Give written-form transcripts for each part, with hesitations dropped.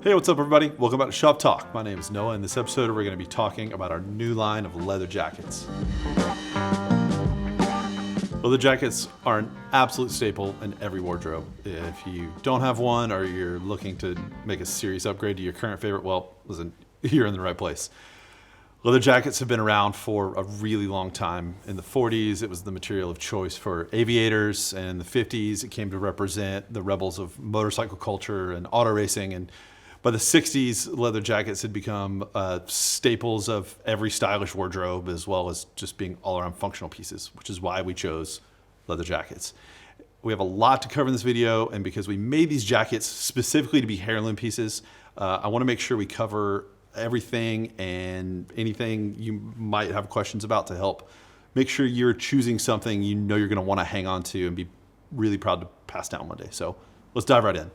Hey, what's up everybody? Welcome back to Shop Talk. My name is Noah. In this episode, we're going to be talking about our new line of leather jackets. Leather jackets are an absolute staple in every wardrobe. If you don't have one or you're looking to make a serious upgrade to your current favorite, well, listen, you're in the right place. Leather jackets have been around for a really long time. In the 40s, it was the material of choice for aviators, and in the 50s, it came to represent the rebels of motorcycle culture and auto racing. And by the 60s, leather jackets had become staples of every stylish wardrobe, as well as just being all-around functional pieces, which is why we chose leather jackets. We have a lot to cover in this video, and because we made these jackets specifically to be heirloom pieces, I want to make sure we cover everything and anything you might have questions about to help make sure you're choosing something you know you're going to want to hang on to and be really proud to pass down one day. So let's dive right in.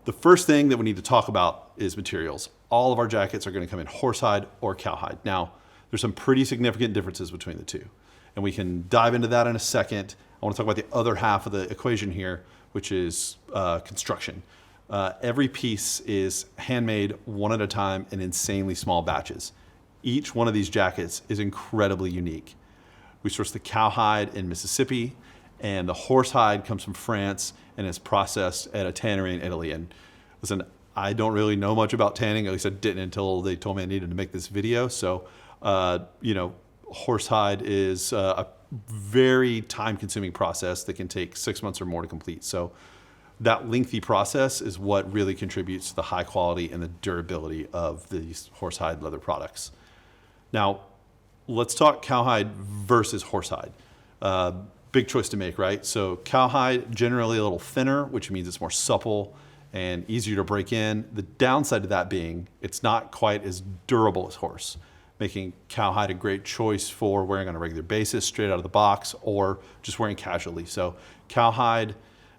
The first thing that we need to talk about is materials. All of our jackets are going to come in horsehide or cowhide. Now, there's some pretty significant differences between the two, and we can dive into that in a second. I want to talk about the other half of the equation here, which is construction. Every piece is handmade one at a time in insanely small batches. Each one of these jackets is incredibly unique. We source the cowhide in Mississippi, and the horsehide comes from France and is processed at a tannery in Italy. And listen, I don't really know much about tanning, at least I didn't until they told me I needed to make this video. So, horsehide is a very time-consuming process that can take 6 months or more to complete. So that lengthy process is what really contributes to the high quality and the durability of these horsehide leather products. Now, let's talk cowhide versus horsehide. Big choice to make, right? So cowhide, generally a little thinner, which means it's more supple and easier to break in. The downside to that being it's not quite as durable as horse, making cowhide a great choice for wearing on a regular basis, straight out of the box, or just wearing casually. So cowhide,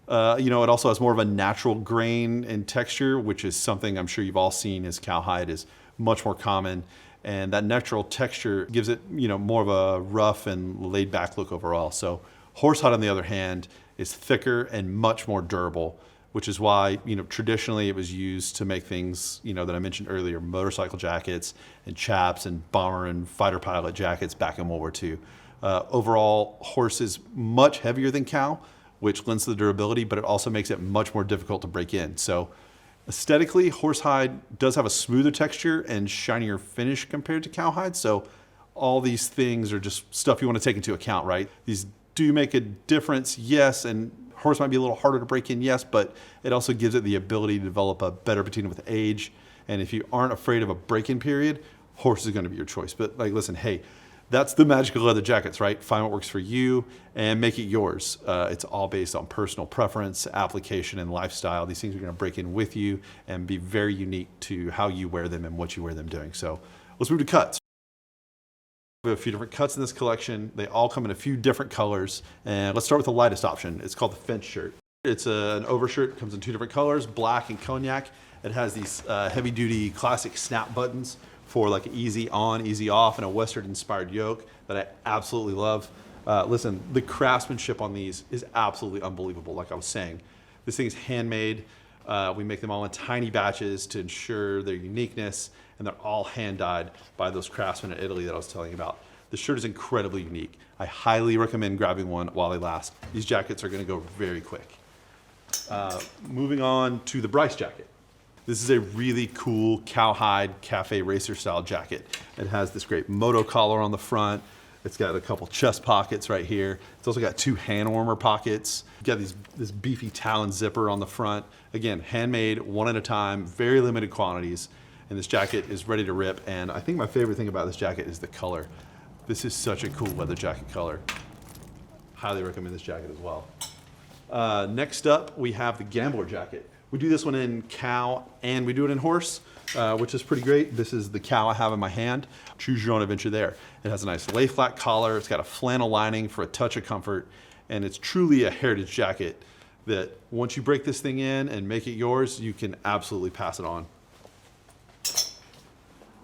it also has more of a natural grain and texture, which is something I'm sure you've all seen, as cowhide is much more common. And that natural texture gives it, more of a rough and laid back look overall. So horsehide, on the other hand, is thicker and much more durable, which is why, traditionally it was used to make things, that I mentioned earlier, motorcycle jackets and chaps and bomber and fighter pilot jackets back in World War II. Overall, horse is much heavier than cow, which lends to the durability, but it also makes it much more difficult to break in. So aesthetically, horsehide does have a smoother texture and shinier finish compared to cowhide. So all these things are just stuff you want to take into account, right? These do make a difference, yes, and horse might be a little harder to break in, yes, but it also gives it the ability to develop a better patina with age. And if you aren't afraid of a break-in period, horse is going to be your choice. But listen, hey, that's the magic of leather jackets, right? Find what works for you and make it yours. It's all based on personal preference, application, and lifestyle. These things are going to break in with you and be very unique to how you wear them and what you wear them doing. So let's move to cuts. We have a few different cuts in this collection. They all come in a few different colors. And let's start with the lightest option. It's called the Finch shirt. It's an overshirt. It comes in two different colors, black and cognac. It has these heavy-duty classic snap buttons for like easy on, easy off, and a Western-inspired yoke that I absolutely love. Listen, the craftsmanship on these is absolutely unbelievable. Like I was saying, this thing is handmade. We make them all in tiny batches to ensure their uniqueness, and they're all hand-dyed by those craftsmen in Italy that I was telling you about. The shirt is incredibly unique. I highly recommend grabbing one while they last. These jackets are gonna go very quick. Moving on to the Bryce jacket. This is a really cool cowhide cafe racer style jacket. It has this great moto collar on the front. It's got a couple chest pockets right here. It's also got two hand warmer pockets. You've got this beefy talon zipper on the front. Again, handmade, one at a time, very limited quantities. And this jacket is ready to rip. And I think my favorite thing about this jacket is the color. This is such a cool leather jacket color. Highly recommend this jacket as well. Next up, we have the Gambler jacket. We do this one in cow and we do it in horse, which is pretty great. This is the cow I have in my hand. Choose your own adventure there. It has a nice lay flat collar. It's got a flannel lining for a touch of comfort. And it's truly a heritage jacket that once you break this thing in and make it yours, you can absolutely pass it on.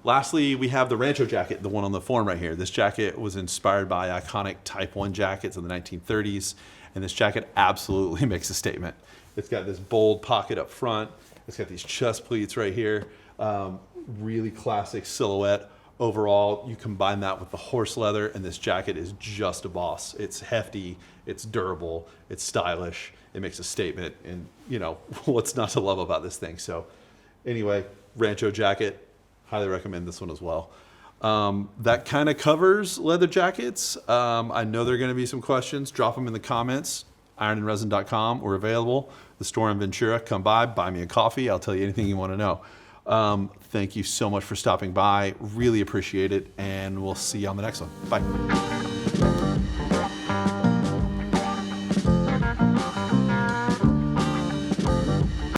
Lastly, we have the Rancho jacket, the one on the form right here. This jacket was inspired by iconic Type 1 jackets in the 1930s, and this jacket absolutely makes a statement. It's got this bold pocket up front, It's got these chest pleats right here. Really classic silhouette. Overall, you combine that with the horse leather, and this jacket is just a boss. It's hefty, it's durable, it's stylish, it makes a statement, and you know, what's not to love about this thing? So anyway, Rancho jacket, highly recommend this one as well. That kind of covers leather jackets. I know there are going to be some questions. Drop them in the comments. ironandresin.com. We're available. The store in Ventura. Come by, buy me a coffee. I'll tell you anything you want to know. Thank you so much for stopping by. Really appreciate it, and we'll see you on the next one. Bye.